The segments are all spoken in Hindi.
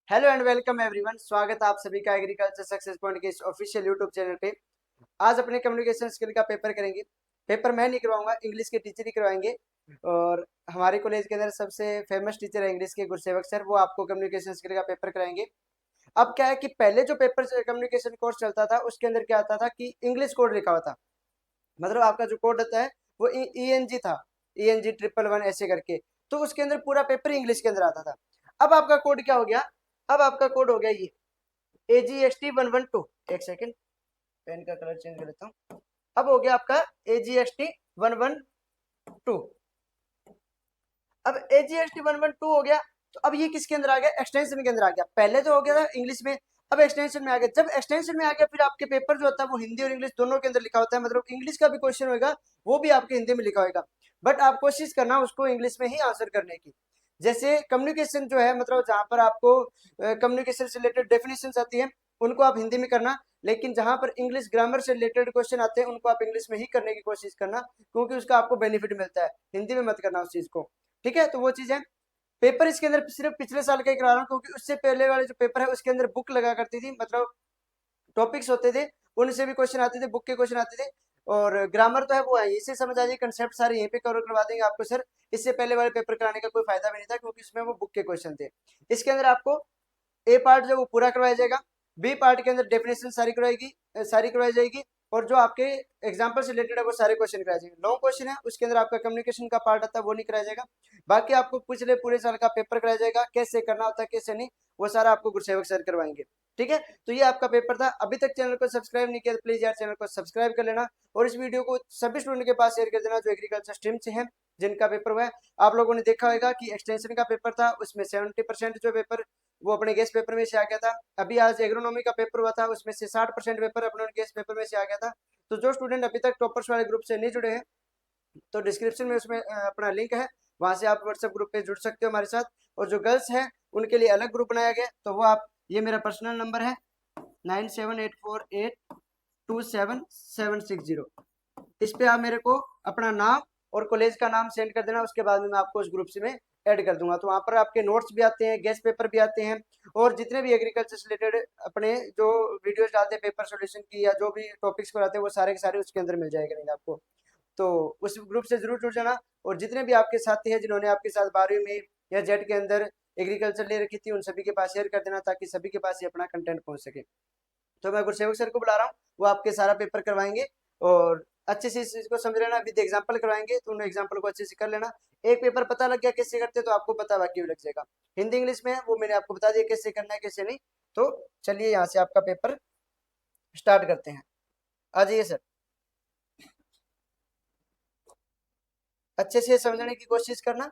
Hello and welcome everyone. स्वागत है आप सभी का एग्रीकल्चर सक्सेस पॉइंट के इस ऑफिशियल यूट्यूब चैनल पे। आज अपने कम्युनिकेशन स्किल का पेपर करेंगे। पेपर मैं नहीं करवाऊंगा, इंग्लिश के टीचर ही करवाएंगे। और हमारे कॉलेज के अंदर सबसे फेमस टीचर है इंग्लिश के, गुरसेवक सर, वो आपको कम्युनिकेशन स्किल का पेपर कराएंगे। अब क्या है कि पहले जो पेपर कम्युनिकेशन कोर्स चलता था उसके अंदर क्या आता था कि इंग्लिश कोड लिखा हुआ था। मतलब आपका जो कोड होता है वो ENG था, ENG 111 ऐसे करके। तो उसके अंदर पूरा पेपर इंग्लिश के अंदर आता था। अब आपका कोड क्या हो गया? अब आपका कोड हो गया ये AGST 112। एक सेकेंड, पेन का कलर चेंज कर लेता हूँ। अब हो गया आपका AGST 112। अब AGST 112 हो गया। तो अब ये किसके अंदर आ गया? एक्सटेंशन के अंदर आ गया। पहले तो हो गया था इंग्लिश में, अब एक्सटेंशन में आ गया। जब एक्सटेंशन में आ गया फिर आपके पेपर जो होता है वो हिंदी और इंग्लिश दोनों के अंदर लिखा होता है। मतलब इंग्लिश का भी क्वेश्चन होगा वो भी आपके हिंदी में लिखा होगा, बट आप कोशिश करना उसको इंग्लिश में ही आंसर करने की। जैसे कम्युनिकेशन जो है, मतलब जहां पर आपको कम्युनिकेशन से रिलेटेड डेफिनेशन आती है उनको आप हिंदी में करना, लेकिन जहां पर इंग्लिश ग्रामर से रिलेटेड क्वेश्चन आते हैं उनको आप इंग्लिश में ही करने की कोशिश करना, क्योंकि उसका आपको बेनिफिट मिलता है। हिंदी में मत करना उस चीज को, ठीक है? तो वो चीज है। पेपर इसके अंदर सिर्फ पिछले साल का ही करा रहा हूँ, क्योंकि उससे पहले वाले जो पेपर है उसके अंदर बुक लगा करती थी, मतलब टॉपिक्स होते थे, उनसे भी क्वेश्चन आते थे, बुक के क्वेश्चन आते थे। और ग्रामर तो है वो है, इससे समझ आ जाए, कंसेप्ट सारे यहीं पे कवर करवा देंगे आपको सर। इससे पहले वाले पेपर कराने का कोई फायदा भी नहीं था, क्योंकि इसमें वो बुक के क्वेश्चन थे। इसके अंदर आपको ए पार्ट जो वो पूरा करवाया जाएगा, बी पार्ट के अंदर डेफिनेशन सारी करवाई जाएगी, और जो आपके एग्जाम्पल से रिलेटेड है वो सारे क्वेश्चन कराए जाएंगे। लॉन्ग क्वेश्चन है उसके अंदर आपका कम्युनिकेशन का पार्ट आता है वो नहीं कराया जाएगा। बाकी आपको पिछले पूरे साल का पेपर कराया जाएगा, कैसे करना होता है कैसे नहीं, वो सारा आपको गुरसेवक सर करवाएंगे। ठीक है, तो ये आपका पेपर था। अभी तक चैनल को सब्सक्राइब नहीं किया तो प्लीज यार चैनल को सब्सक्राइब कर लेना, और इस वीडियो को सभी स्टूडेंट के पास शेयर कर देना जो एग्रीकल्चर स्ट्रीम से है, जिनका पेपर हुआ है। आप लोगों ने देखा होगा कि एक्सटेंशन का पेपर था, उसमें 70% जो पेपर वो अपने गेस्ट पेपर में से आ गया था। अभी आज एग्रोनॉमी का पेपर हुआ था, उसमें से 60% पेपर अपने गेस्ट पेपर में से आ गया था। तो जो स्टूडेंट अभी तक टॉपर्स वाले ग्रुप से नहीं जुड़े हैं, तो डिस्क्रिप्शन में उसमें अपना लिंक है, वहां से आप व्हाट्सएप ग्रुप पे जुड़ सकते हो हमारे साथ। और जो गर्ल्स हैं उनके लिए अलग ग्रुप बनाया गया, तो वो आप, ये मेरा पर्सनल नंबर है 9784827760। इस पे आप मेरे को अपना नाम और कॉलेज का नाम सेंड कर देना, उसके बाद में मैं आपको उस ग्रुप से में ऐड कर दूंगा। तो वहाँ पर आपके नोट्स भी आते हैं, गेस्ट पेपर भी आते हैं, और जितने भी एग्रीकल्चर से रिलेटेड अपने जो वीडियोस डालते हैं पेपर सोल्यूशन की, या जो भी टॉपिक्स कराते हैं वो सारे के सारे उसके अंदर मिल जाएगा नहीं आपको। तो उस ग्रुप से जरूर जुड़ जाना। और जितने भी आपके साथी हैं जिन्होंने आपके साथ 12वीं में या जेड के अंदर एग्रीकल्चर ले रखी थी, उन सभी के पास शेयर कर देना, ताकि सभी के पास ये अपना कंटेंट पहुंच सके। तो मैं गुरसेवक सर को बुला रहा हूँ, वो आपके सारा पेपर करवाएंगे, और अच्छे से इस चीज को समझ लेना। विद एग्जाम्पल करवाएंगे तो उन एग्जाम्पल को अच्छे से कर लेना। एक पेपर पता लग गया कैसे करते तो आपको पता बाकी भी लग जाएगा। हिंदी इंग्लिश में है वो मैंने आपको बता दिया कैसे करना है कैसे नहीं। तो चलिए यहाँ से आपका पेपर स्टार्ट करते हैं। आ जाइए सर, अच्छे से समझने की कोशिश करना।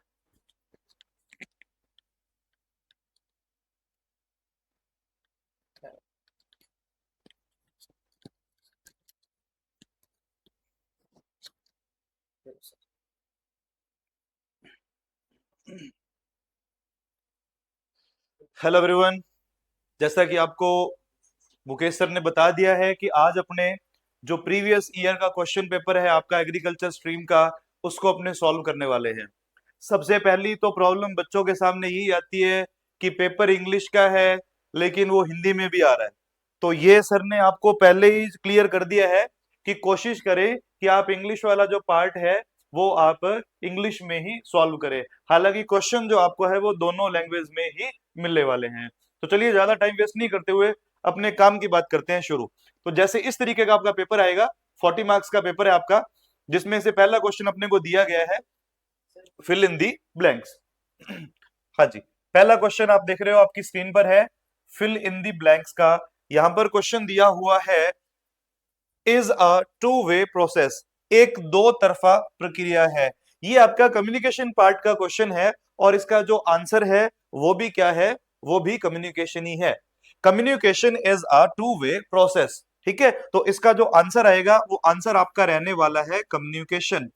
Hello everyone. जैसा कि आपको मुकेश सर ने बता दिया है कि आज अपने जो प्रीवियस ईयर का क्वेश्चन पेपर है आपका एग्रीकल्चर स्ट्रीम का, उसको अपने सॉल्व करने वाले हैं। सबसे पहली तो प्रॉब्लम बच्चों के सामने यही आती है कि पेपर इंग्लिश का है लेकिन वो हिंदी में भी आ रहा है। तो ये सर ने आपको पहले ही क्लियर कर दिया है कि कोशिश करें कि आप इंग्लिश वाला जो पार्ट है वो आप इंग्लिश में ही सॉल्व करें। हालांकि क्वेश्चन जो आपको है वो दोनों लैंग्वेज में ही मिलने वाले हैं। तो चलिए ज्यादा टाइम वेस्ट नहीं करते हुए अपने काम की बात करते हैं शुरू। तो जैसे इस तरीके का आपका पेपर आएगा, 40 मार्क्स का पेपर है आपका, जिसमें से पहला क्वेश्चन अपने को दिया गया है फिल इन दी ब्लैंक्स। हाँ जी, पहला क्वेश्चन आप देख रहे हो आपकी स्क्रीन पर है फिल इन दी ब्लैंक्स का। यहां पर क्वेश्चन दिया हुआ है is a two way process, एक दो तरफा प्रक्रिया है। ये आपका कम्युनिकेशन पार्ट का क्वेश्चन है, और इसका जो आंसर है वो भी क्या है, वो भी कम्युनिकेशन ही है। Communication is a two way process. ठीक है, तो इसका जो आंसर आएगा वो आंसर आपका रहने वाला है कम्युनिकेशन।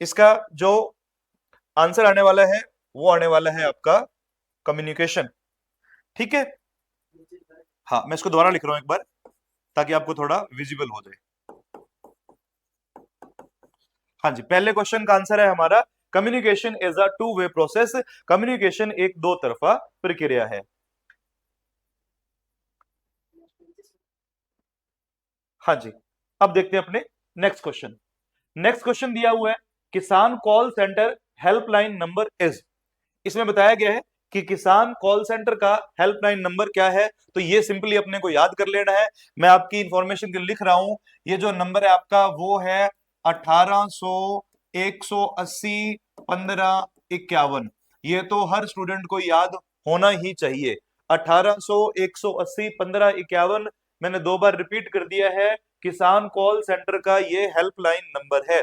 इसका जो आंसर आने वाला है वो आने वाला है आपका कम्युनिकेशन। ठीक है, हाँ मैं इसको दोबारा लिख रहा हूं एक बार ताकि आपको थोड़ा विजिबल हो जाए। हाँ जी, पहले क्वेश्चन का आंसर है हमारा communication is a two way process, communication एक दो तरफा प्रक्रिया है। हाँ जी, अब देखते हैं अपने नेक्स्ट क्वेश्चन। नेक्स्ट क्वेश्चन दिया हुआ है किसान call centre helpline number is. इसमें बताया गया है कि किसान कॉल सेंटर का हेल्पलाइन नंबर क्या है। तो ये सिंपली अपने को याद कर लेना है। मैं आपकी इंफॉर्मेशन के लिए लिख रहा हूं। ये जो नंबर है आपका वो है 1800 180 15 51। ये तो हर स्टूडेंट को याद होना ही चाहिए। 1800 180 15 51। मैंने दो बार रिपीट कर दिया है। किसान कॉल सेंटर का ये हेल्पलाइन नंबर है।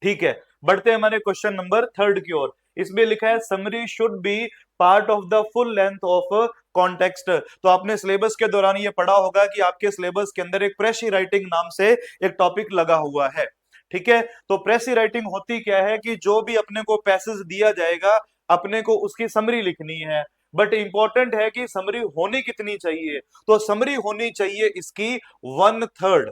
ठीक है, बढ़ते हैं हमारे क्वेश्चन नंबर थर्ड की ओर। इसमें लिखा है summary should be part of the full length of context. तो आपने सिलेबस के दौरान ये पढ़ा होगा कि आपके सिलेबस के अंदर एक प्रेसी राइटिंग नाम से एक टॉपिक लगा हुआ है। ठीक है, तो प्रेसी राइटिंग होती क्या है कि जो भी अपने को पैसेज दिया जाएगा अपने को उसकी समरी लिखनी है। बट इंपॉर्टेंट है कि समरी होनी कितनी चाहिए। तो समरी होनी चाहिए इसकी 1/3।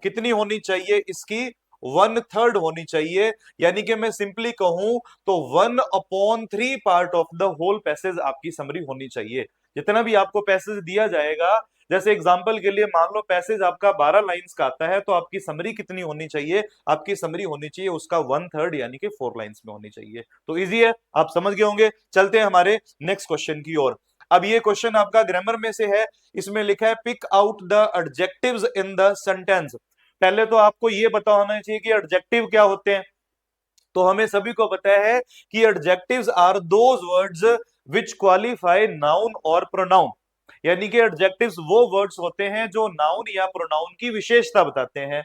कितनी होनी चाहिए इसकी? 1/3 होनी चाहिए। यानी कि मैं सिंपली कहूं तो 1/3 part of the whole passage आपकी समरी होनी चाहिए। जितना भी आपको पैसेज दिया जाएगा, जैसे एग्जांपल के लिए मान लो पैसेज आपका 12 लाइंस का आता है, तो आपकी समरी कितनी होनी चाहिए? आपकी समरी होनी चाहिए उसका 1/3 यानी कि 4 लाइंस में होनी चाहिए। तो इजी है, आप समझ गए होंगे। चलते हैं हमारे नेक्स्ट क्वेश्चन की ओर। अब ये क्वेश्चन आपका ग्रामर में से है। इसमें लिखा है pick out the adjectives in the sentence. पहले तो आपको ये पता होना चाहिए कि एडजेक्टिव क्या होते हैं। तो हमें सभी को पता है कि adjectives are those words which qualify noun और प्रोनाउन। यानी कि एडजेक्टिव्स वो वर्ड्स होते हैं जो नाउन या प्रोनाउन की विशेषता बताते हैं।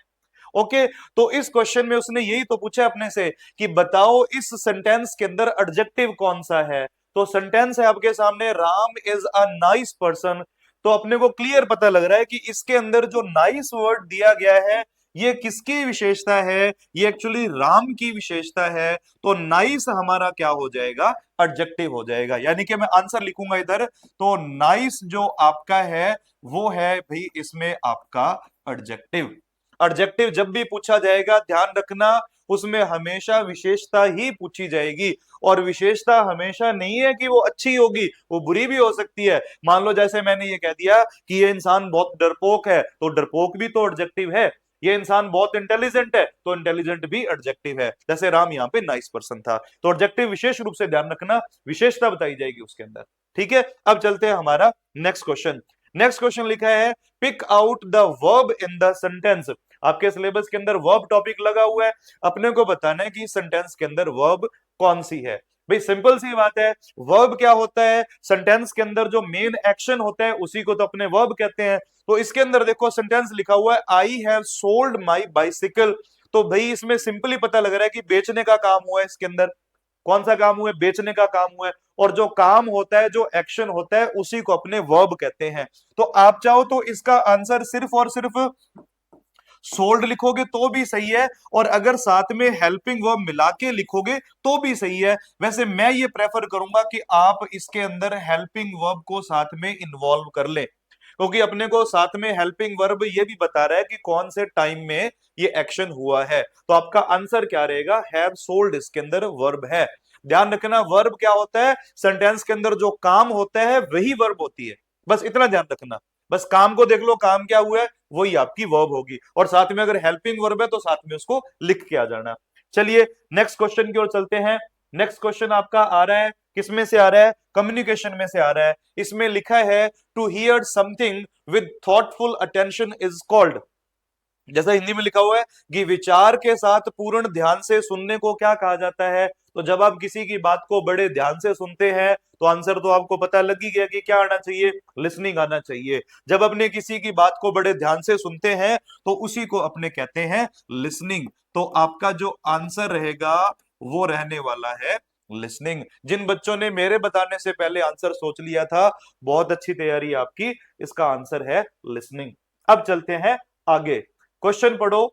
ओके, तो इस क्वेश्चन में उसने यही तो पूछा अपने से कि बताओ इस सेंटेंस के अंदर एडजेक्टिव कौन सा है। तो सेंटेंस है आपके सामने Ram is a nice person. तो अपने को क्लियर पता लग रहा है कि इसके अंदर जो नाइस वर्ड दिया गया है ये किसकी विशेषता है? ये एक्चुअली राम की विशेषता है। तो नाइस हमारा क्या हो जाएगा? एडजेक्टिव हो जाएगा। यानी कि मैं आंसर लिखूंगा इधर, तो नाइस जो आपका है वो है भाई इसमें आपका एडजेक्टिव। एडजेक्टिव जब भी पूछा जाएगा ध्यान रखना उसमें हमेशा विशेषता ही पूछी जाएगी। और विशेषता हमेशा नहीं है कि वो अच्छी होगी, वो बुरी भी हो सकती है। मान लो जैसे मैंने ये कह दिया कि ये इंसान बहुत डरपोक है, तो डरपोक भी तो एडजेक्टिव है। ये इंसान बहुत इंटेलिजेंट है, तो इंटेलिजेंट भी एडजेक्टिव है। जैसे राम यहाँ पे नाइस पर्सन था, तो एडजेक्टिव विशेष रूप से ध्यान रखना, विशेषता बताई जाएगी उसके अंदर। ठीक है, अब चलते हैं हमारा नेक्स्ट क्वेश्चन। नेक्स्ट क्वेश्चन लिखा है pick out the verb in the sentence. आपके सिलेबस के अंदर वर्ब टॉपिक लगा हुआ है। अपने को बताना है कि सेंटेंस के अंदर वर्ब कौन सी है। भाई सिंपल सी बात है, वर्ब क्या होता है? सेंटेंस के अंदर जो मेन एक्शन होता है उसी को तो अपने वर्ब कहते हैं। तो इसके अंदर देखो सेंटेंस लिखा हुआ है I have sold my bicycle. तो भाई इसमें सिंपली पता लग रहा है कि बेचने का काम हुआ है। इसके अंदर कौन सा काम हुआ है? बेचने का काम हुआ है। और जो काम होता है, जो एक्शन होता है, उसी को अपने वर्ब कहते हैं। तो आप चाहो तो इसका आंसर सिर्फ और सिर्फ सोल्ड लिखोगे तो भी सही है, और अगर साथ में हेल्पिंग वर्ब मिला के लिखोगे तो भी सही है। वैसे मैं ये प्रेफर करूंगा कि आप इसके अंदर हेल्पिंग वर्ब को साथ में इन्वॉल्व कर ले, क्योंकि अपने को साथ में हेल्पिंग वर्ब ये भी बता रहा है कि कौन से टाइम में ये एक्शन हुआ है। तो आपका आंसर क्या रहेगा? हैव सोल्ड इसके अंदर वर्ब है। ध्यान रखना वर्ब क्या होता है? सेंटेंस के अंदर जो काम होता है वही वर्ब होती है। बस इतना ध्यान रखना। बस काम को देख लो, काम क्या हुआ है वही आपकी वर्ब होगी। और साथ में अगर हेल्पिंग वर्ब है तो साथ में उसको लिख के आ जाना। चलिए नेक्स्ट क्वेश्चन की ओर चलते हैं। नेक्स्ट क्वेश्चन आपका आ रहा है, किसमें से आ रहा है? कम्युनिकेशन में से आ रहा है। इसमें लिखा है to hear something with thoughtful attention is called. जैसा हिंदी में लिखा हुआ है कि विचार के साथ पूर्ण ध्यान से सुनने को क्या कहा जाता है। तो जब आप किसी की बात को बड़े ध्यान से सुनते हैं तो आंसर तो आपको पता लग ही गया कि क्या आना चाहिए? लिसनिंग आना चाहिए। जब अपने किसी की बात को बड़े ध्यान से सुनते हैं तो उसी को अपने कहते हैं लिसनिंग। तो आपका जो आंसर रहेगा वो रहने वाला है लिसनिंग। जिन बच्चों ने मेरे बताने से पहले आंसर सोच लिया था, बहुत अच्छी तैयारी आपकी, इसका आंसर है लिसनिंग। अब चलते हैं आगे, क्वेश्चन पढ़ो।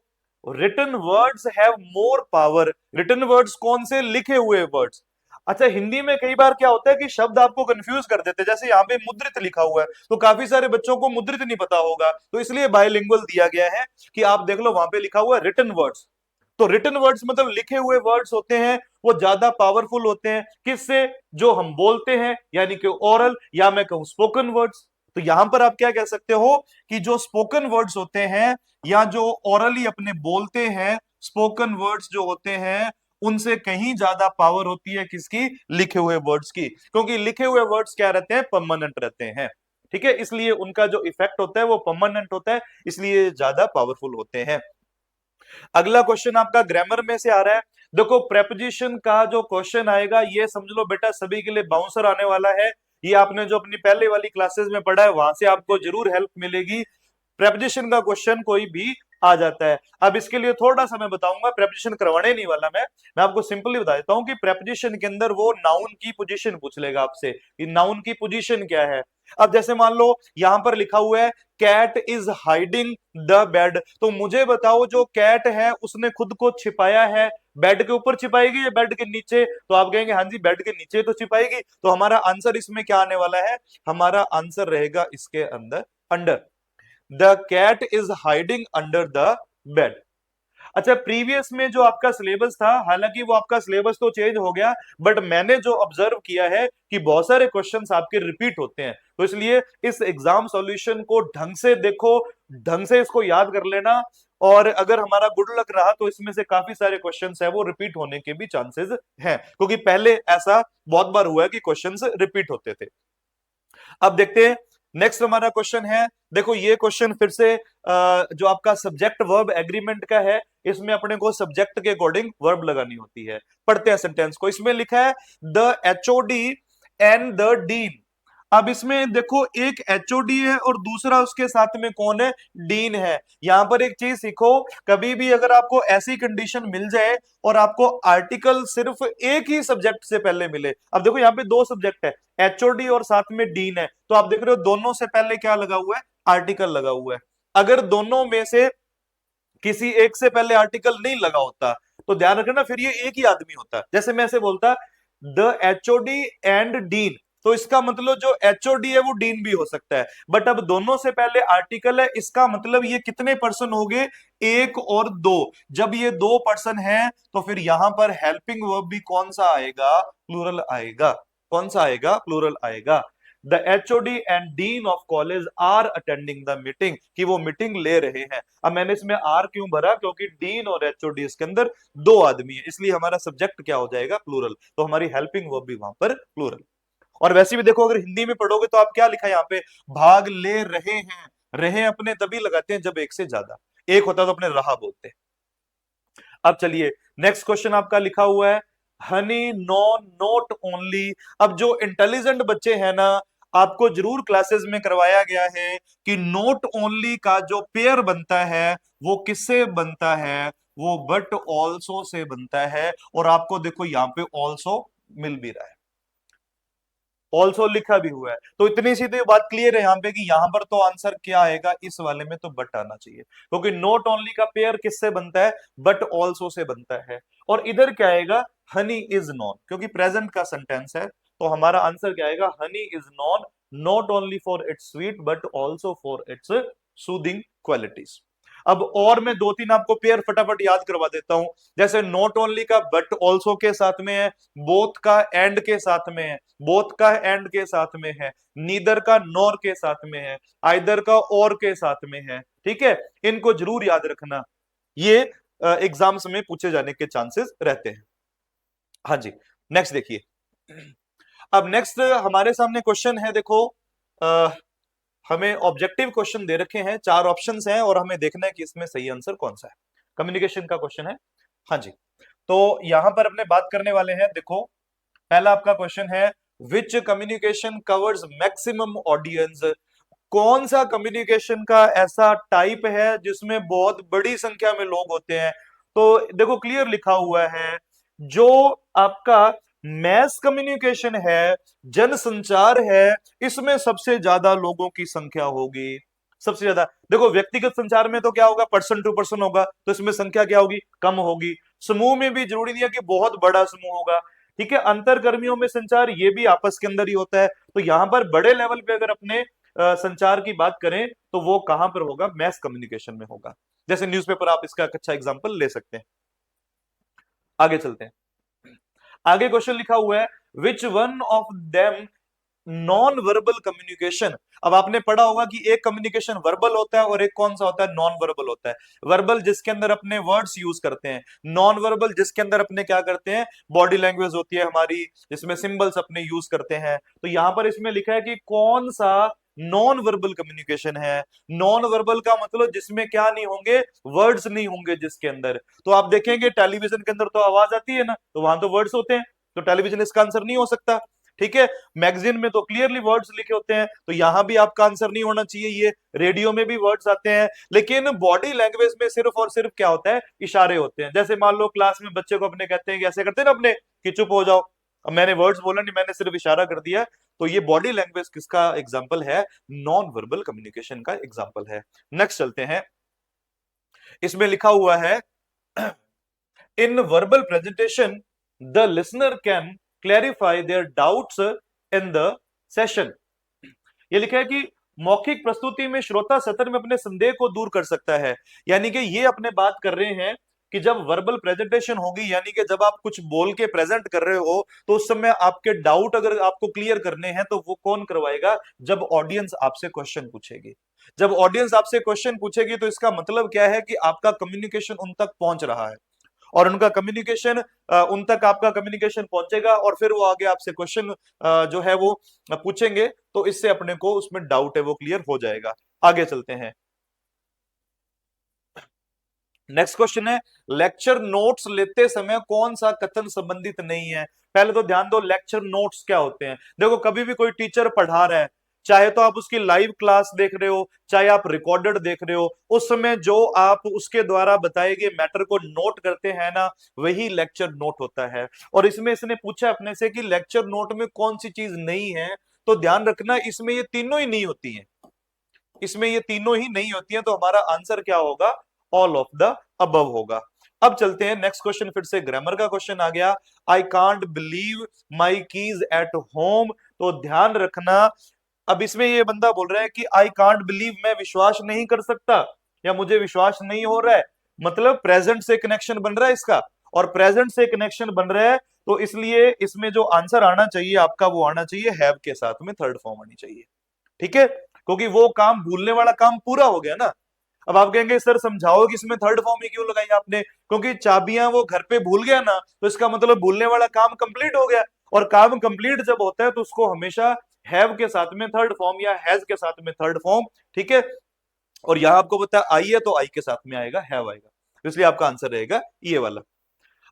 Written words have more power. Written words कौन से? लिखे हुए वर्ड्स। अच्छा, हिंदी में कई बार क्या होता है कि शब्द आपको कंफ्यूज कर देते हैं। जैसे यहाँ पे मुद्रित लिखा हुआ है, तो काफी सारे बच्चों को मुद्रित नहीं पता होगा, तो इसलिए बायलिंगुअल दिया गया है कि आप देख लो वहां पे लिखा हुआ है रिटन वर्ड्स। तो रिटन वर्ड्स मतलब लिखे हुए वर्ड्स होते हैं, वो ज्यादा पावरफुल होते हैं किससे, जो हम बोलते हैं यानी कि ओरल, या मैं कहूं स्पोकन वर्ड्स। तो यहां पर आप क्या कह सकते हो कि जो स्पोकन वर्ड्स होते हैं या जो ओरली अपने बोलते हैं, स्पोकन वर्ड्स जो होते हैं उनसे कहीं ज्यादा पावर होती है किसकी, लिखे हुए वर्ड्स की, क्योंकि लिखे हुए वर्ड्स क्या रहते हैं, परमानेंट रहते हैं। ठीक है, इसलिए उनका जो इफेक्ट होता है वो परमानेंट होता है, इसलिए ज्यादा पावरफुल होते हैं। अगला क्वेश्चन आपका ग्रामर में से आ रहा है। देखो प्रेपोजिशन का जो क्वेश्चन आएगा ये समझ लो बेटा सभी के लिए बाउंसर आने वाला है। ये आपने जो अपनी पहले वाली क्लासेस में पढ़ा है वहां से आपको जरूर हेल्प मिलेगी। प्रेपोजिशन का क्वेश्चन कोई भी आ जाता है। अब इसके लिए थोड़ा सा मैं बताऊंगा, प्रेपोजिशन करवाने नहीं वाला मैं आपको सिंपली बता देता हूं कि प्रेपोजिशन के अंदर वो नाउन की पोजीशन पूछ लेगा आपसे कि नाउन की पोजीशन क्या है। अब जैसे मान लो यहां पर लिखा हुआ है cat is hiding the bed, तो मुझे बताओ जो कैट है उसने खुद को छिपाया है, बेड के ऊपर छिपाएगी या बेड के नीचे, तो आप कहेंगे हाँ जी बेड के नीचे तो छिपाएगी, तो हमारा आंसर इसमें क्या आने वाला है, हमारा आंसर रहेगा इसके अंदर under, the cat is hiding under the bed. अच्छा प्रीवियस में जो आपका सिलेबस था, हालांकि वो आपका सिलेबस तो चेंज हो गया, बट मैंने जो ऑब्जर्व किया है कि बहुत सारे क्वेश्चंस आपके रिपीट होते हैं, तो इसलिए इस एग्जाम सॉल्यूशन को ढंग से देखो, ढंग से इसको याद कर लेना, और अगर हमारा गुड लक रहा तो इसमें से काफी सारे क्वेश्चंस है वो रिपीट होने के भी चांसेस हैं, क्योंकि पहले ऐसा बहुत बार हुआ है कि क्वेश्चंस रिपीट होते थे। अब देखते हैं नेक्स्ट हमारा क्वेश्चन है। देखो ये क्वेश्चन फिर से जो आपका सब्जेक्ट वर्ब एग्रीमेंट का है, इसमें अपने को सब्जेक्ट के अकॉर्डिंग वर्ब लगानी होती है। पढ़ते हैं सेंटेंस को। इसमें लिखा है the HOD and the dean. अब इसमें देखो एक एचओडी है और दूसरा उसके साथ में कौन है, डीन है। यहां पर एक चीज सीखो, कभी भी अगर आपको ऐसी कंडीशन मिल जाए और आपको आर्टिकल सिर्फ एक ही सब्जेक्ट से पहले मिले, अब देखो यहाँ पे दो सब्जेक्ट है, एचओडी और साथ में डीन है, तो आप देख रहे हो दोनों से पहले क्या लगा हुआ है, आर्टिकल लगा हुआ है। अगर दोनों में से किसी एक से पहले आर्टिकल नहीं लगा होता तो ध्यान रखना फिर ये एक ही आदमी होता। जैसे मैं ऐसे बोलता द एचओडी एंड डीन, तो इसका मतलब जो एचओडी है वो डीन भी हो सकता है, बट अब दोनों से पहले आर्टिकल है, इसका मतलब ये कितने पर्सन हो गए, एक और दो। जब ये दो पर्सन है तो फिर यहां पर हेल्पिंग वर्ब भी कौन सा आएगा, प्लूरल आएगा। कौन सा आएगा, प्लूरल आएगा। The HOD and dean of college are attending the meeting, कि वो मीटिंग ले रहे हैं। अब मैंने इसमें आर क्यों भरा, क्योंकि डीन और एचओडी इसके अंदर दो आदमी है, इसलिए हमारा सब्जेक्ट क्या हो जाएगा, प्लूरल, तो हमारी हेल्पिंग वर्ब भी वहां पर प्लूरल। और वैसे भी देखो अगर हिंदी में पढ़ोगे तो आप क्या लिखा है यहाँ पे, भाग ले रहे हैं, रहे अपने तभी लगाते हैं जब एक से ज्यादा, एक होता तो अपने रहा बोलते। अब चलिए नेक्स्ट क्वेश्चन आपका लिखा हुआ है हनी नो नोट ओनली। अब जो इंटेलिजेंट बच्चे हैं ना, आपको जरूर क्लासेस में करवाया गया है कि नोट ओनली का जो पेयर बनता है वो किससे बनता है, वो बट ऑल्सो से बनता है, और आपको देखो यहाँ पे ऑल्सो मिल भी रहा है, ऑल्सो लिखा भी हुआ है। तो इतनी सी तो बात क्लियर है यहाँ पे कि यहाँ पर तो आंसर क्या आएगा, इस वाले में तो बट आना चाहिए, क्योंकि नॉट ओनली का पेयर किससे बनता है, बट ऑल्सो से बनता है। और इधर क्या आएगा, हनी इज नॉन, क्योंकि प्रेजेंट का सेंटेंस है, तो हमारा आंसर क्या आएगा, honey is non not only for its sweet but also for its soothing qualities. अब और मैं दो तीन आपको पेयर फटाफट याद करवा देता हूं। जैसे नॉट ओनली का बट ऑल्सो के साथ में है, बोथ का एंड के साथ में है, बोथ का एंड के साथ में है, नीदर का नॉर के साथ में है, आइदर का और के साथ में है। ठीक है, इनको जरूर याद रखना, ये एग्जाम्स में पूछे जाने के चांसेस रहते हैं। हाँ जी, नेक्स्ट देखिए। अब नेक्स्ट हमारे सामने क्वेश्चन है, देखो हमें ऑब्जेक्टिव क्वेश्चन दे रखे हैं, चार ऑप्शंस हैं और हमें देखना है कि इसमें सही आंसर कौन सा है। कम्युनिकेशन का क्वेश्चन है। हाँ जी, तो यहां पर अपने बात करने वाले हैं, देखो पहला आपका क्वेश्चन है विच कम्युनिकेशन कवर्स मैक्सिमम ऑडियंस। कौन सा कम्युनिकेशन का ऐसा टाइप है जिसमें बहुत बड़ी संख्या में लोग होते हैं। तो देखो क्लियर लिखा हुआ है, जो आपका मैस कम्युनिकेशन है, जनसंचार है, इसमें सबसे ज्यादा लोगों की संख्या होगी, सबसे ज्यादा। देखो व्यक्तिगत संचार में तो क्या होगा, पर्सन टू पर्सन होगा, तो इसमें संख्या क्या होगी, कम होगी। समूह में भी जरूरी नहीं है कि बहुत बड़ा समूह होगा, ठीक है। अंतरकर्मियों में संचार ये भी आपस के अंदर ही होता है, तो यहां पर बड़े लेवल पे अगर अपने संचार की बात करें तो वो कहां पर होगा, मैस कम्युनिकेशन में होगा। जैसे न्यूज़पेपर, आप इसका एक अच्छा एग्जांपल ले सकते हैं। आगे चलते हैं। आगे क्वेश्चन लिखा हुआ है which one of them non verbal communication. अब आपने पढ़ा होगा कि एक कम्युनिकेशन वर्बल होता है और एक कौन सा होता है, नॉन वर्बल होता है। वर्बल जिसके अंदर अपने वर्ड्स यूज करते हैं, नॉन वर्बल जिसके अंदर अपने क्या करते हैं, बॉडी लैंग्वेज होती है हमारी, जिसमें सिंबल्स अपने यूज करते हैं। तो यहां पर इसमें लिखा है कि कौन सा नॉन वर्बल कम्युनिकेशन है। नॉन वर्बल का मतलब जिसमें क्या नहीं होंगे, वर्ड्स नहीं होंगे जिसके अंदर। तो आप देखेंगे टेलीविजन के अंदर तो आवाज आती है ना, तो वहां तो वर्ड्स होते हैं, तो टेलीविजन इसका आंसर नहीं हो सकता। ठीक है, मैगजीन में तो क्लियरली वर्ड्स लिखे होते हैं, तो यहां भी आपका आंसर नहीं होना चाहिए। ये रेडियो में भी वर्ड्स आते हैं, लेकिन बॉडी लैंग्वेज में सिर्फ और सिर्फ क्या होता है, इशारे होते हैं। जैसे मान लो क्लास में बच्चे को अपने कहते हैं कि ऐसे करते हैं ना अपने, कि चुप हो जाओ। अब मैंने वर्ड्स बोला नहीं, मैंने सिर्फ इशारा कर दिया। तो ये बॉडी लैंग्वेज किसका एग्जाम्पल है, नॉन वर्बल कम्युनिकेशन का एग्जाम्पल है। नेक्स्ट चलते हैं, इसमें लिखा हुआ है in verbal presentation the listener can clarify their doubts in the session. ये लिखा है कि मौखिक प्रस्तुति में श्रोता सत्र में अपने संदेह को दूर कर सकता है। यानी कि ये अपने बात कर रहे हैं कि जब वर्बल प्रेजेंटेशन होगी, यानी कि जब आप कुछ बोल के प्रेजेंट कर रहे हो, तो उस समय आपके डाउट अगर आपको क्लियर करने हैं तो वो कौन करवाएगा, जब ऑडियंस आपसे क्वेश्चन पूछेगी। जब ऑडियंस आपसे क्वेश्चन पूछेगी तो इसका मतलब क्या है कि आपका कम्युनिकेशन उन तक पहुंच रहा है, और उनका कम्युनिकेशन उन तक आपका कम्युनिकेशन पहुंचेगा, और फिर वो आगे आपसे क्वेश्चन जो है वो पूछेंगे, तो इससे अपने को उसमें डाउट है वो क्लियर हो जाएगा। आगे चलते हैं, नेक्स्ट क्वेश्चन है लेक्चर नोट्स लेते समय कौन सा कथन संबंधित नहीं है। पहले तो ध्यान दो, लेक्चर नोट्स क्या होते हैं। देखो, कभी भी कोई टीचर पढ़ा रहा है, चाहे तो आप उसकी लाइव क्लास देख रहे हो, चाहे आप रिकॉर्डेड देख रहे हो, उस समय जो आप उसके द्वारा बताए गए मैटर को नोट करते हैं ना, वही लेक्चर नोट होता है। और इसमें इसने पूछा अपने से कि लेक्चर नोट में कौन सी चीज नहीं है, तो ध्यान रखना इसमें ये तीनों ही नहीं होती है, इसमें ये तीनों ही नहीं होती हैं। तो हमारा आंसर क्या होगा, ऑल ऑफ द अबव होगा। अब चलते हैं नेक्स्ट क्वेश्चन, फिर से ग्रामर का क्वेश्चन आ गया। I can't believe my keys at home. तो ध्यान रखना, अब इसमें ये बंदा बोल रहा है कि आई कांट बिलीव, मैं विश्वास नहीं कर सकता या मुझे विश्वास नहीं हो रहा है, मतलब प्रेजेंट से कनेक्शन बन रहा है इसका, और प्रेजेंट से कनेक्शन बन रहा है, तो इसलिए इसमें जो आंसर आना चाहिए आपका, वो आना चाहिए हैव के साथ में, थर्ड फॉर्म आनी चाहिए। ठीक है, क्योंकि वो काम, भूलने वाला काम पूरा हो गया ना। अब आप कहेंगे सर समझाओ कि इसमें थर्ड फॉर्म ही क्यों लगाई आपने, क्योंकि चाबियां वो घर पे भूल गया ना, तो इसका मतलब भूलने वाला काम कंप्लीट हो गया। और काम कंप्लीट जब होता है तो उसको हमेशा हैव के साथ में थर्ड फॉर्म या हैज के साथ में थर्ड फॉर्म। ठीक है, और यहां आपको पता है आई है तो आई के साथ में आएगा, हैव आएगा, इसलिए आपका आंसर रहेगा ये वाला।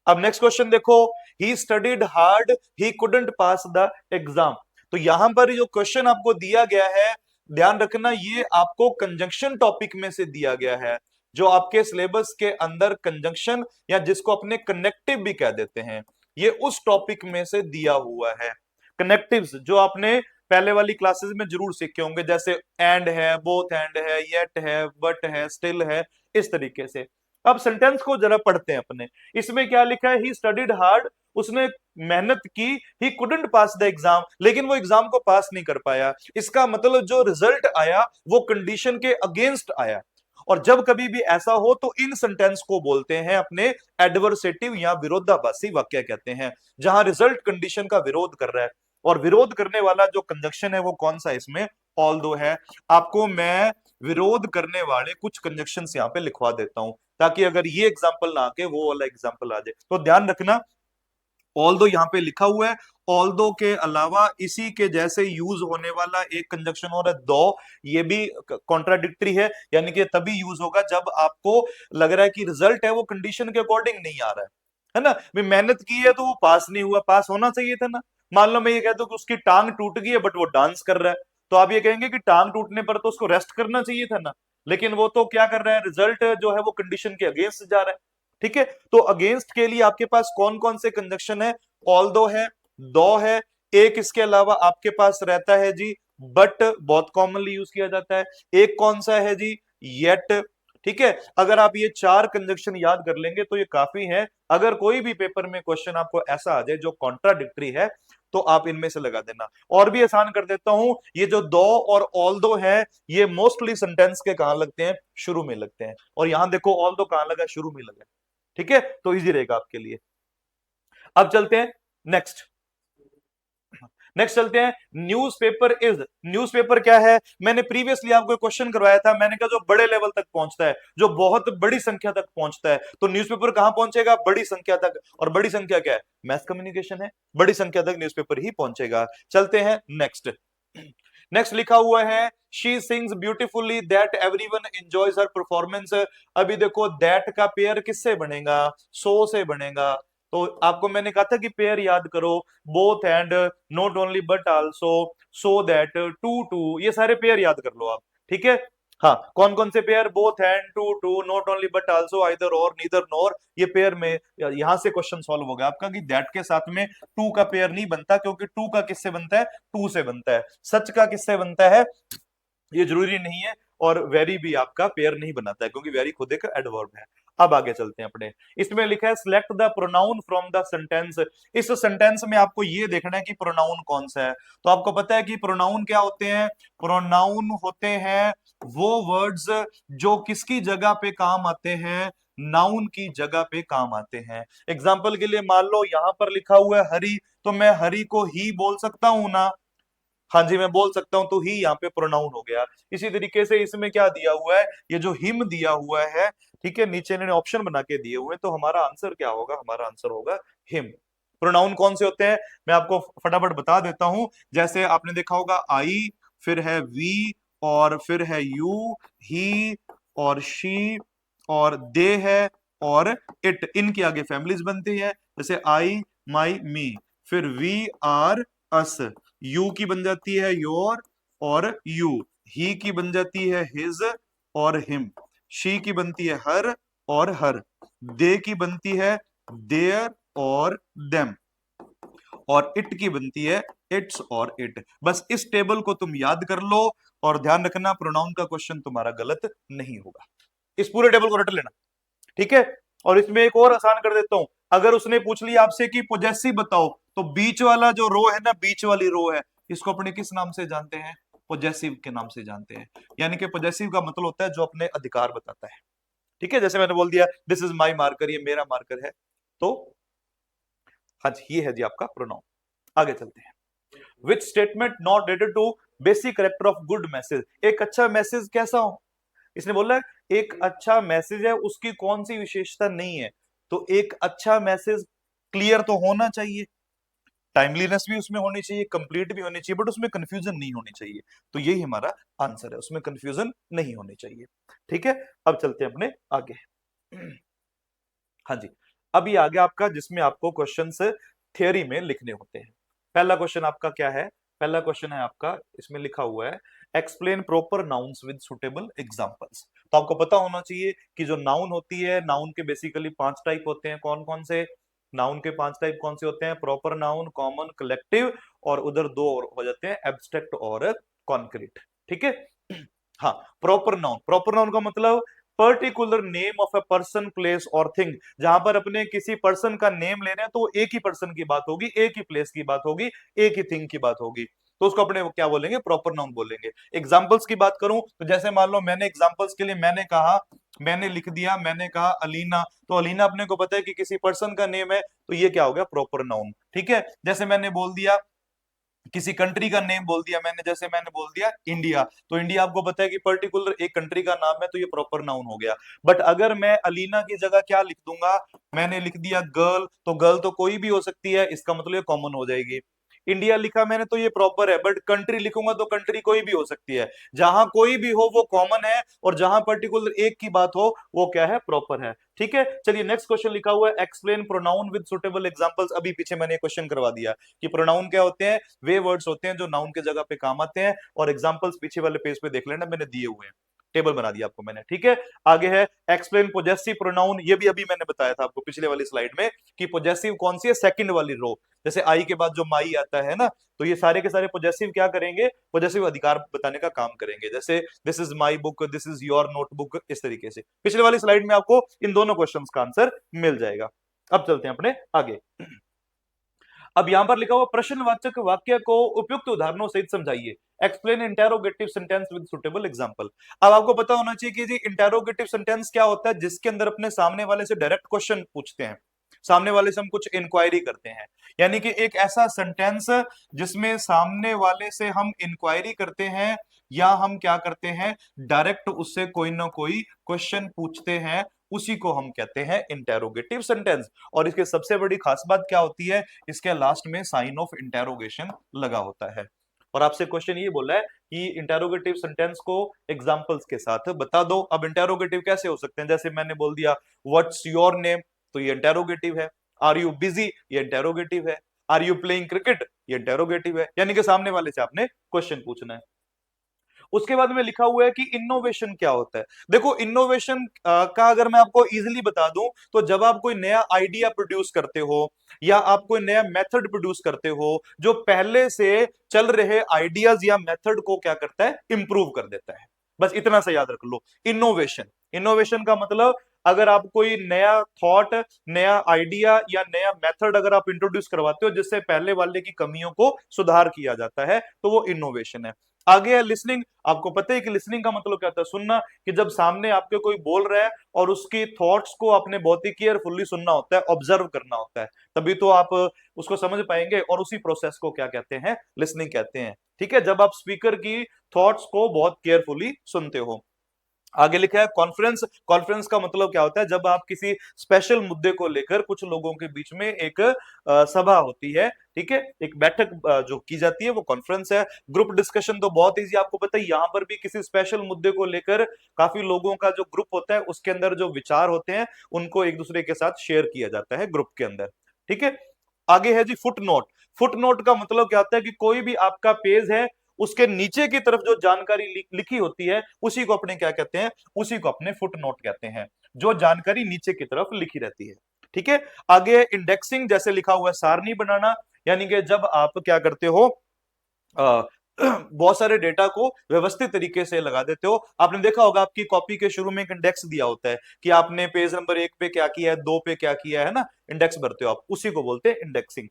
अब नेक्स्ट क्वेश्चन देखो, he studied hard he couldn't pass the exam. तो यहां पर जो क्वेश्चन आपको दिया गया है, ध्यान रखना, ये आपको कंजंक्शन टॉपिक में से दिया गया है, जो आपके सिलेबस के अंदर कंजंक्शन, या जिसको अपने कनेक्टिव भी कह देते हैं, ये उस टॉपिक में से दिया हुआ है। कनेक्टिव्स जो आपने पहले वाली क्लासेस में जरूर सीखे होंगे, जैसे एंड है, बोथ एंड है, येट है, बट है, स्टिल है, इस तरीके से। अब सेंटेंस को जरा पढ़ते हैं अपने, इसमें क्या लिखा है, ही स्टडीड हार्ड, उसने मेहनत की, he couldn't pass the exam, लेकिन वो एग्जाम को पास नहीं कर पाया। इसका मतलब जो रिजल्ट आया वो कंडीशन के अगेंस्ट आया। और जब कभी भी ऐसा हो तो इन सेंटेंस को बोलते हैं अपने एडवर्सेटिव या विरोधाभासी वाक्य कहते हैं, जहां रिजल्ट कंडीशन का विरोध कर रहा है। और विरोध करने वाला जो कंजक्शन है वो कौन सा, इसमें ऑल्दो है। आपको मैं विरोध करने वाले कुछ कंजक्शन यहाँ पे लिखवा देता हूं, ताकि अगर ये एग्जाम्पल ना आके वो वाला एग्जाम्पल आ जाए। तो ध्यान रखना, ऑल्दो यहाँ पे लिखा हुआ है, ऑल्दो के अलावा इसी के जैसे यूज होने वाला एक कंजक्शन और है दो, ये भी कॉन्ट्राडिक्टरी है, यानी कि तभी यूज होगा जब आपको लग रहा है कि रिजल्ट है वो कंडीशन के अकॉर्डिंग नहीं आ रहा है ना। मैं मेहनत की है तो वो पास नहीं हुआ, पास होना चाहिए था ना। मान लो मैं ये कहता हूं कि उसकी टांग टूट गई है बट वो डांस कर रहा है, तो आप ये कहेंगे कि टांग टूटने पर तो उसको रेस्ट करना चाहिए था ना, लेकिन वो तो क्या कर रहा है, रिजल्ट जो है वो कंडीशन के अगेंस्ट जा रहा है। ठीक है, तो अगेंस्ट के लिए आपके पास कौन कौन से कंजक्शन है, ऑल्दो है, दो है, एक इसके अलावा आपके पास रहता है जी बट, बहुत कॉमनली यूज किया जाता है। एक कौन सा है जी, येट। ठीक है, अगर आप ये चार कंजक्शन याद कर लेंगे तो ये काफी है। अगर कोई भी पेपर में क्वेश्चन आपको ऐसा आ जाए जो कॉन्ट्राडिक्टरी है, तो आप इनमें से लगा देना। और भी आसान कर देता हूं, ये जो दो और ऑल्दो है, ये मोस्टली सेंटेंस के कहां लगते हैं, शुरू में लगते हैं। और यहां देखो ऑल्दो कहां लगा, शुरू में लगा। ठीक है, तो इजी रहेगा आपके लिए। अब चलते हैं नेक्स्ट। नेक्स्ट चलते हैं, न्यूज़पेपर इज, न्यूज़पेपर क्या है? मैंने प्रीवियसली आपको क्वेश्चन करवाया था, मैंने कहा जो बड़े लेवल तक पहुंचता है, जो बहुत बड़ी संख्या तक पहुंचता है, तो न्यूज़पेपर कहां पहुंचेगा? बड़ी संख्या तक। और बड़ी संख्या क्या है? मैस कम्युनिकेशन है, बड़ी संख्या तक न्यूज़पेपर ही पहुंचेगा। चलते हैं नेक्स्ट। नेक्स्ट लिखा हुआ है, she sings beautifully that everyone enjoys her performance. अभी देखो दैट का पेयर किससे बनेगा? सो से बनेगा। तो आपको मैंने कहा था कि पेयर याद करो, both and, not only but also, so that, too to, ये सारे पेयर याद कर लो आप, ठीक है। हाँ, कौन कौन से pair? Both and, too to, not only but also, either or, neither nor, ये पेयर में यहां से क्वेश्चन सॉल्व होगा आपका कि दैट के साथ में टू का पेयर नहीं बनता, क्योंकि टू का किससे बनता है? टू से बनता है। सच का किससे बनता है? ये जरूरी नहीं है। और वेरी भी आपका पेयर नहीं बनाता है, क्योंकि वेरी खुद एक एडवर्ब है। अब आगे चलते हैं अपने, इसमें लिखा है select the pronoun from the sentence. इस सेंटेंस में आपको ये देखना है कि प्रोनाउन कौन सा है। तो आपको पता है कि प्रोनाउन क्या होते हैं? प्रोनाउन होते हैं वो वर्ड्स जो किसकी जगह पे काम आते हैं? नाउन की जगह पे काम आते हैं। एग्जाम्पल के लिए मान लो यहां पर लिखा हुआ है हरी, तो मैं हरी को ही बोल सकता हूं ना? हाँ जी, मैं बोल सकता हूं, तो ही यहाँ पे प्रोनाउन हो गया। इसी तरीके से इसमें क्या दिया हुआ है? ये जो हिम दिया हुआ है, ठीक है, नीचे इन्होंने ऑप्शन बना के दिए हुए हैं, तो हमारा आंसर क्या होगा? हमारा आंसर होगा हिम। प्रोनाउन कौन से होते हैं मैं आपको फटाफट बता देता हूं। जैसे आपने देखा होगा आई, फिर है वी, और फिर है यू, ही, और शी, और दे है, और इट, इनके आगे फैमिलीज बनती है। जैसे आई, माई, मी, फिर वी, आर, अस, यू की बन जाती है योर और यू, ही की बन जाती है हिज और हिम, शी की बनती है हर और हर, दे की बनती है देयर और देम, और इट की बनती है इट्स और इट। बस इस टेबल को तुम याद कर लो, और ध्यान रखना प्रोनाउन का क्वेश्चन तुम्हारा गलत नहीं होगा। इस पूरे टेबल को रट लेना, ठीक है। और इसमें एक और आसान कर देता हूं, अगर उसने पूछ लिया आपसे कि पोजेसिव बताओ, तो बीच वाला जो रो है ना, बीच वाली रो है, इसको अपने किस नाम से जानते हैं? पोजेसिव के नाम से जानते हैं। यानी कि पोजेसिव का मतलब होता है जो अपने अधिकार बताता है, ठीक है। जैसे मैंने बोल दिया दिस इज माई मार्कर, ये मेरा मार्कर है, तो हाँ जी, ये है जी आपका प्रोनाउन। आगे चलते हैं, which statement not related to basic character of good message. एक अच्छा मैसेज कैसा हो? इसने बोला एक अच्छा मैसेज है, उसकी कौन सी विशेषता नहीं है? तो एक अच्छा मैसेज क्लियर तो होना चाहिए, टाइमलीनेस भी उसमें होनी चाहिए, कंप्लीट भी होनी चाहिए, बट उसमें कंफ्यूजन नहीं होनी चाहिए। तो यही हमारा आंसर है, उसमें कंफ्यूजन नहीं होनी चाहिए, ठीक है। अब चलते हैं अपने आगे। हाँ जी, अभी आगे आपका जिसमें आपको क्वेश्चंस थियरी में लिखने होते हैं। पहला क्वेश्चन आपका क्या है? पहला क्वेश्चन है आपका, इसमें लिखा हुआ है explain proper nouns with suitable examples. तो आपको पता होना चाहिए कि जो नाउन होती है, नाउन के बेसिकली 5 टाइप होते हैं। कौन कौन से नाउन के 5 टाइप कौन से होते हैं? प्रॉपर नाउन, कॉमन, कलेक्टिव, और उधर 2 और हो जाते हैं, एब्स्ट्रैक्ट और कॉन्क्रीट, ठीक है। हाँ, प्रॉपर नाउन, प्रॉपर नाउन का मतलब particular name of a person, place और थिंग। जहां पर अपने किसी पर्सन का नेम ले रहे हैं, तो एक ही पर्सन की बात होगी, एक ही प्लेस की बात होगी, एक ही थिंग की बात होगी, तो उसको अपने क्या बोलेंगे? प्रॉपर नाउन बोलेंगे। एग्जांपल्स की बात करूं तो जैसे मान लो मैंने एग्जांपल्स के लिए मैंने कहा, मैंने लिख दिया, मैंने कहा अलीना, तो अलीना अपने को पता है कि किसी पर्सन का नेम है, तो ये क्या हो गया? प्रॉपर नाउन, ठीक है। जैसे मैंने बोल दिया किसी कंट्री का नेम बोल दिया मैंने, जैसे मैंने बोल दिया इंडिया, तो इंडिया आपको पता है कि पर्टिकुलर एक कंट्री का नाम है, तो ये प्रॉपर नाउन हो गया। बट अगर मैं अलीना की जगह क्या लिख दूंगा? मैंने लिख दिया गर्ल, तो गर्ल तो कोई भी हो सकती है, इसका मतलब ये कॉमन हो जाएगी। इंडिया लिखा मैंने तो ये प्रॉपर है, बट कंट्री लिखूंगा तो कंट्री कोई भी हो सकती है। जहां कोई भी हो वो कॉमन है, और जहां पर्टिकुलर एक की बात हो वो क्या है? प्रॉपर है, ठीक है। चलिए नेक्स्ट क्वेश्चन लिखा हुआ है explain pronoun with suitable examples. अभी पीछे मैंने क्वेश्चन करवा दिया कि प्रोनाउन क्या होते हैं? वे वर्ड्स होते हैं जो नाउन के जगह पे काम आते हैं, और एग्जांपल्स पीछे वाले पेज पे देख लेना, मैंने दिए हुए हैं, टेबल बना दिया आपको मैंने, ठीक है। आगे है एक्सप्लेन पोजेसिव प्रोनाउन। ये भी अभी मैंने बताया था आपको पिछले वाली स्लाइड में कि पोजेसिव कौन सी है? सेकंड वाली रो, जैसे आई के बाद जो माई आता है ना, तो ये सारे के सारे पोजेसिव क्या करेंगे? पोजेसिव अधिकार बताने का काम करेंगे। जैसे this is my book, this is your notebook, इस तरीके से पिछले वाली स्लाइड में आपको इन दोनों क्वेश्चंस का आंसर मिल जाएगा। अब चलते हैं अपने आगे। अब यहां पर लिखा हुआ प्रश्नवाचक वाक्य को उपयुक्त उदाहरणों सहित समझाइए। Explain interrogative sentence with suitable example. अब आपको पता होना चाहिए कि जी इंटेरोगेटिव सेंटेंस क्या होता है? जिसके अंदर अपने सामने वाले से डायरेक्ट क्वेश्चन पूछते हैं। सामने वाले से हम कुछ इंक्वायरी करते हैं, यानी कि एक ऐसा सेंटेंस जिसमें सामने वाले से हम इंक्वायरी करते हैं या हम क्या करते हैं, डायरेक्ट उससे कोई ना कोई क्वेश्चन पूछते हैं, उसी को हम कहते हैं इंटेरोगेटिव सेंटेंस। और इसके सबसे बड़ी खास बात क्या होती है, इसके लास्ट में साइन ऑफ इंटेरोगेशन लगा होता है। और आपसे क्वेश्चन ये बोला है कि इंटेरोगेटिव सेंटेंस को एग्जांपल्स के साथ बता दो। अब इंटेरोगेटिव कैसे हो सकते हैं, जैसे मैंने बोल दिया व्हाट्स योर नेम, तो ये इंटेरोगेटिव है। आर यू बिजी, ये इंटेरोगेटिव है। आर यू प्लेइंग क्रिकेट, ये इंटेरोगेटिव है, यानी कि सामने वाले से आपने क्वेश्चन पूछना है। उसके बाद में लिखा हुआ है कि इनोवेशन क्या होता है। देखो इनोवेशन का अगर मैं आपको इजीली बता दूं, तो जब आप कोई नया आइडिया प्रोड्यूस करते हो या आप कोई नया मेथड प्रोड्यूस करते हो जो पहले से चल रहे आइडियाज या मेथड को क्या करता है, इंप्रूव कर देता है। बस इतना सा याद रख लो, इनोवेशन। इनोवेशन का मतलब अगर आप कोई नया थॉट, नया आइडिया या नया मेथड अगर आप इंट्रोड्यूस करवाते हो जिससे पहले वाले की कमियों को सुधार किया जाता है, तो वो इनोवेशन है। आगे है लिसनिंग। आपको पता है कि लिसनिंग का मतलब क्या होता है, सुनना। कि जब सामने आपके कोई बोल रहा है और उसकी थॉट्स को आपने बहुत ही केयरफुली सुनना होता है, ऑब्जर्व करना होता है, तभी तो आप उसको समझ पाएंगे। और उसी प्रोसेस को क्या कहते हैं, लिसनिंग कहते हैं। ठीक है, जब आप स्पीकर की थॉट्स को बहुत केयरफुली सुनते हो। आगे लिखा है कॉन्फ्रेंस। कॉन्फ्रेंस का मतलब क्या होता है, जब आप किसी स्पेशल मुद्दे को लेकर कुछ लोगों के बीच में एक सभा होती है, ठीक है, एक बैठक जो की जाती है, वो कॉन्फ्रेंस है। ग्रुप डिस्कशन तो बहुत इजी, आपको पता है, यहां पर भी किसी स्पेशल मुद्दे को लेकर काफी लोगों का जो ग्रुप होता है उसके अंदर जो विचार होते हैं उनको एक दूसरे के साथ शेयर किया जाता है ग्रुप के अंदर। ठीक है, आगे है जी फुट नोट। फुट नोट का मतलब क्या होता है कि कोई भी आपका पेज है, उसके नीचे की तरफ जो जानकारी लिखी होती है उसी को अपने क्या कहते हैं, उसी को अपने फुट नोट कहते हैं, जो जानकारी नीचे की तरफ लिखी रहती है। ठीक है, आगे इंडेक्सिंग, जैसे लिखा हुआ है सारणी बनाना, यानी कि जब आप क्या करते हो, बहुत सारे डेटा को व्यवस्थित तरीके से लगा देते हो। आपने देखा होगा आपकी कॉपी के शुरू में एक इंडेक्स दिया होता है कि आपने पेज नंबर 1 पे क्या किया है, 2 पे क्या किया है ना, इंडेक्स भरते हो आप, उसी को बोलते हैं इंडेक्सिंग।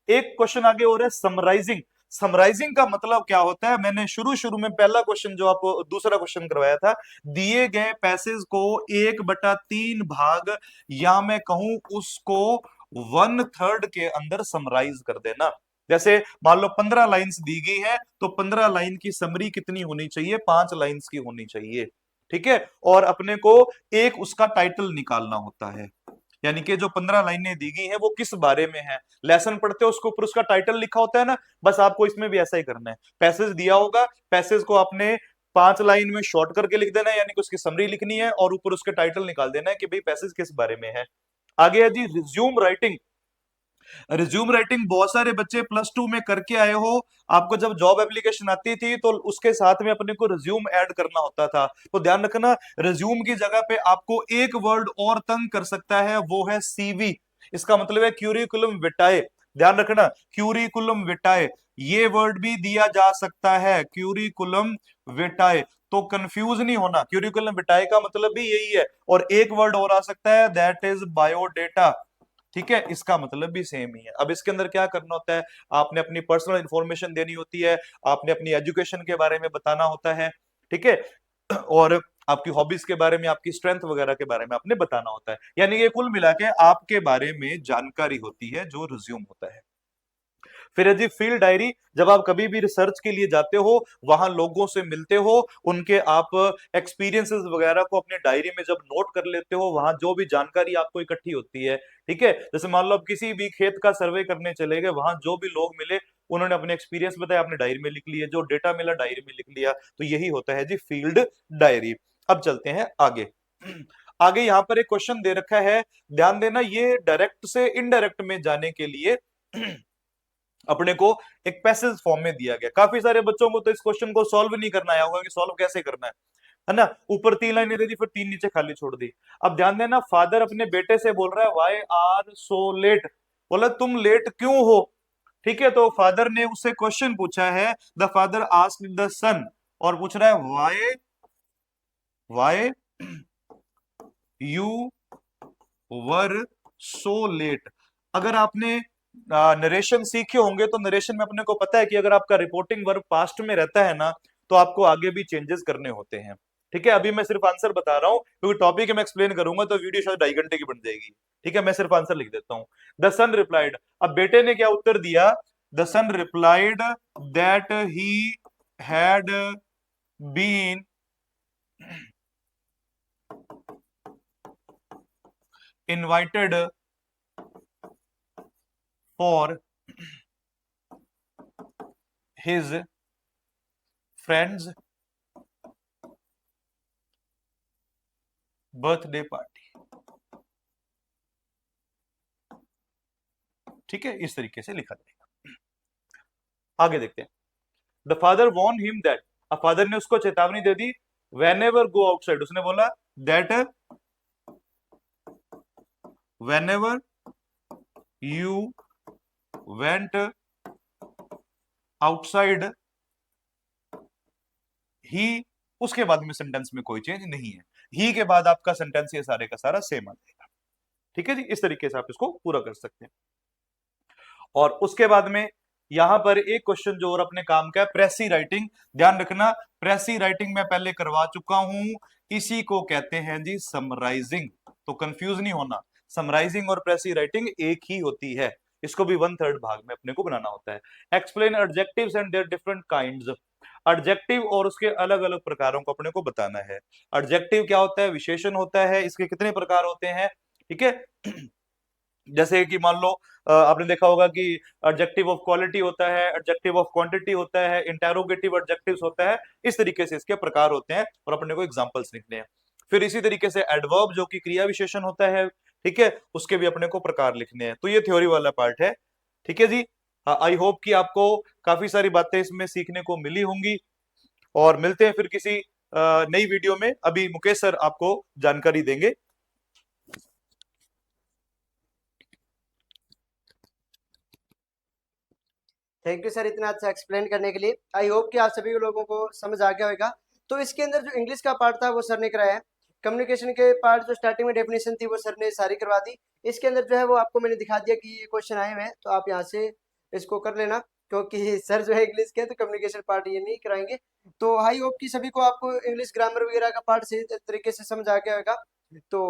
एक क्वेश्चन आगे हो रहा है समराइजिंग। समराइजिंग का मतलब क्या होता है, मैंने शुरू शुरू में पहला क्वेश्चन जो आपको दूसरा क्वेश्चन करवाया था, दिए गए पैसेज को 1/3 भाग या मैं कहूं उसको 1/3 के अंदर समराइज कर देना। जैसे मान लो 15 लाइंस दी गई है, तो 15 लाइन की समरी कितनी होनी चाहिए, 5 लाइंस की होनी चाहिए। ठीक है, और अपने को एक उसका टाइटल निकालना होता है, यानी कि जो 15 लाइनें दी गई हैं वो किस बारे में है। लेसन पढ़ते हो उसके ऊपर उसका टाइटल लिखा होता है ना, बस आपको इसमें भी ऐसा ही करना है। पैसेज दिया होगा, पैसेज को आपने 5 लाइन में शॉर्ट करके लिख देना है, यानी कि उसकी समरी लिखनी है और ऊपर उसके टाइटल निकाल देना है कि भाई पैसेज किस बारे में है। आगे है जी रिज्यूम राइटिंग। रिज्यूम राइटिंग बहुत सारे बच्चे +2 में करके आए हो। आपको जब जॉब एप्लीकेशन आती थी तो उसके साथ में अपने को रिज्यूम ऐड करना होता था, तो ध्यान रखना रिज्यूम की जगह पे आपको एक वर्ड और तंग कर सकता है, वो है सीवी। इसका मतलब है क्यूरिकुलम विटाए। ध्यान रखना, क्यूरिकुलम विटाए ये वर्ड भी दिया जा सकता है, क्यूरिकुलम विटाए। तो कंफ्यूज नहीं होना, क्यूरिकुलम विटाए का मतलब भी यही है। और एक वर्ड और आ सकता है, दैट इज बायोडेटा। ठीक है, इसका मतलब भी सेम ही है। अब इसके अंदर क्या करना होता है, आपने अपनी पर्सनल इंफॉर्मेशन देनी होती है, आपने अपनी एजुकेशन के बारे में बताना होता है, ठीक है, और आपकी हॉबीज के बारे में, आपकी स्ट्रेंथ वगैरह के बारे में आपने बताना होता है। यानी ये कुल मिला के आपके बारे में जानकारी होती है जो रिज्यूम होता है। फिर है जी फील्ड डायरी। जब आप कभी भी रिसर्च के लिए जाते हो, वहां लोगों से मिलते हो, उनके आप एक्सपीरियंसेस वगैरह को अपने डायरी में जब नोट कर लेते हो, वहां जो भी जानकारी आपको इकट्ठी होती है, ठीक है, जैसे मान लो आप किसी भी खेत का सर्वे करने चले गए, वहां जो भी लोग मिले उन्होंने अपने एक्सपीरियंस बताया, आपने डायरी में लिख लिया, जो डेटा मिला डायरी में लिख लिया, तो यही होता है जी फील्ड डायरी। अब चलते हैं आगे। आगे यहां पर एक क्वेश्चन दे रखा है, ध्यान देना, ये डायरेक्ट से इनडायरेक्ट में जाने के लिए अपने को एक पैसेज फॉर्म में दिया गया। काफी सारे बच्चों को तो इस क्वेश्चन को सॉल्व नहीं करना आया होगा कि सॉल्व कैसे करना है ना। ऊपर 3 लाइनें दे दी, फिर 3 नीचे खाली छोड़ दी। अब ध्यान देना, फादर अपने बेटे से बोल रहा है वाई आर सो लेट, बोला तुम लेट क्यों हो। ठीक है, तो फादर ने उससे क्वेश्चन पूछा है, the father asked the son, और पूछ रहा है why why you were so late. अगर आपने नरेशन सीखे होंगे तो नरेशन में अपने को पता है कि अगर आपका रिपोर्टिंग वर्ब पास्ट में रहता है ना, तो आपको आगे भी चेंजेस करने होते हैं। ठीक है, अभी मैं सिर्फ आंसर बता रहा हूं क्योंकि टॉपिक मैं एक्सप्लेन करूंगा तो वीडियो शायद 2.5 घंटे की बन जाएगी। ठीक है, मैं सिर्फ आंसर लिख देता हूं। द सन रिप्लाइड, अब बेटे ने क्या उत्तर दिया? The son replied that he had been invited for his friends birthday party. ठीक है, इस तरीके से लिखा जाएगा। आगे देखते हैं। The father warned him that, अब फादर ने उसको चेतावनी दे दी। वेन एवर गो आउटसाइड, उसने बोला that whenever you went outside he, उसके बाद में सेंटेंस में कोई चेंज नहीं है। ही के बाद आपका सेंटेंस ये सारे का सारा सेम आ जाएगा। ठीक है जी, इस तरीके से आप इसको पूरा कर सकते हैं। और उसके बाद में यहां पर एक क्वेश्चन जो और अपने काम का है, प्रेसी राइटिंग। ध्यान रखना, प्रेसी राइटिंग मैं पहले करवा चुका हूं, इसी को कहते हैं जी समराइजिंग। तो कंफ्यूज नहीं होना, समराइजिंग और प्रेसी राइटिंग एक ही होती है। इसको भी 1/3 भाग में अपने को बनाना होता है। Explain adjectives and their different kinds, adjective और उसके अलग अलग प्रकारों को अपने को बताना है। एडजेक्टिव क्या होता है? विशेषण होता है, इसके कितने प्रकार होते हैं? ठीक है, जैसे कि मान लो आपने देखा होगा कि एडजेक्टिव ऑफ क्वालिटी होता है, एडजेक्टिव ऑफ क्वांटिटी होता है, इंटेरोगेटिव एडजेक्टिव्स होता है। इस तरीके से इसके प्रकार होते हैं और अपने को एग्जांपल्स लिखने हैं। फिर इसी तरीके से एडवर्ब जो कि क्रिया विशेषण होता है, ठीक है, उसके भी अपने को प्रकार लिखने हैं। तो ये थ्योरी वाला पार्ट है। ठीक है जी, आई होप कि आपको काफी सारी बातें इसमें सीखने को मिली होंगी। और मिलते हैं फिर किसी नई वीडियो में। अभी मुकेश सर आपको जानकारी देंगे। थैंक यू सर इतना अच्छा एक्सप्लेन करने के लिए। आई होप कि आप सभी लोगों को समझ आ गया होगा। तो इसके अंदर जो इंग्लिश का पार्ट था वो सर ने कराया है। कम्युनिकेशन के पार्ट जो स्टार्टिंग में डेफिनेशन थी वो सर ने सारी करवा दी। इसके अंदर जो है वो आपको मैंने दिखा दिया कि ये क्वेश्चन आए हुए हैं, तो आप यहाँ से इसको कर लेना, क्योंकि सर जो है इंग्लिश के तो कम्युनिकेशन पार्ट ये नहीं कराएंगे। तो आई होप कि सभी को आपको इंग्लिश ग्रामर वगैरह का पार्ट सही तरीके से समझ आ गया होगा। तो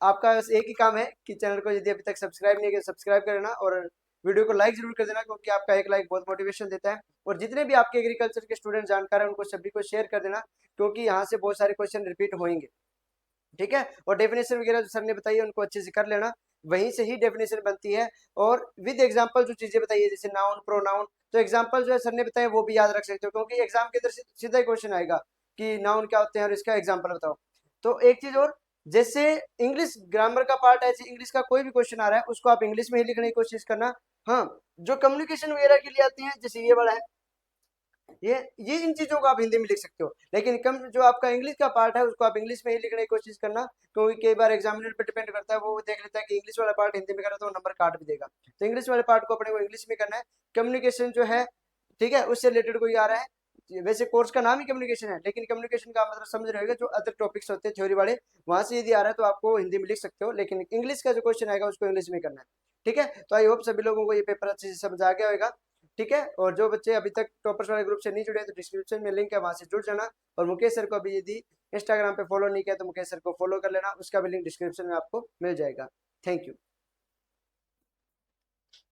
आपका बस एक ही काम है कि चैनल को यदि अभी तक सब्सक्राइब नहीं किया सब्सक्राइब कर लेना, और वीडियो को लाइक जरूर कर देना, क्योंकि आपका एक लाइक बहुत मोटिवेशन देता है। और जितने भी आपके एग्रीकल्चर के स्टूडेंट जानकार हैं उनको सभी को शेयर कर देना, क्योंकि यहाँ से बहुत सारे क्वेश्चन रिपीट होंगे। ठीक है, और डेफिनेशन वगैरह जो सर ने बताई है उनको अच्छे से कर लेना, वहीं से ही डेफिनेशन बनती है। और विद एग्जांपल जो चीजें बताई है जैसे नाउन प्रोनाउन, तो एग्जांपल जो है सर ने बताया वो भी याद रख सकते हो, क्योंकि एग्जाम के अंदर सीधा ही क्वेश्चन आएगा कि नाउन क्या होते हैं और इसका एग्जाम्पल बताओ। तो एक चीज और, जैसे इंग्लिश ग्रामर का पार्ट है, इंग्लिश का कोई भी क्वेश्चन आ रहा है उसको आप इंग्लिश में ही लिखने की कोशिश करना। हाँ, जो कम्युनिकेशन वगैरह के लिए आती हैं जैसे ये वाला है, ये इन चीजों को आप हिंदी में लिख सकते हो, लेकिन कम जो आपका इंग्लिश का पार्ट है उसको आप इंग्लिश में ही लिखने की कोशिश करना, क्योंकि कई बार एग्जामिनर पे डिपेंड करता है, वो देख लेता है कि इंग्लिश वाला पार्ट हिंदी में करा तो वो नंबर काट भी देगा। तो इंग्लिश वाले पार्ट को अपने को इंग्लिश में करना है। कम्युनिकेशन जो है, ठीक है, उससे रिलेटेड कोई आ रहा है, वैसे कोर्स का नाम ही कम्युनिकेशन है, लेकिन कम्युनिकेशन का मतलब समझ रहे होगा जो अदर टॉपिक्स होते हैं थ्योरी वाले, वहां से यदि आ रहा है तो आपको हिंदी में लिख सकते हो, लेकिन इंग्लिश का जो क्वेश्चन आएगा उसको इंग्लिश में करना है। ठीक है, तो आई होप सभी लोगों को ये पेपर अच्छे से समझ आ गया होगा। ठीक है, और जो बच्चे अभी तक टॉपर्स वाले ग्रुप से नहीं जुड़े हैं तो डिस्क्रिप्शन में लिंक है, वहां से जुड़ जाना। और मुकेश सर को अभी यदि इंस्टाग्राम पे फॉलो नहीं किया तो मुकेश सर को फॉलो कर लेना, उसका भी लिंक डिस्क्रिप्शन में आपको मिल जाएगा। Thank you.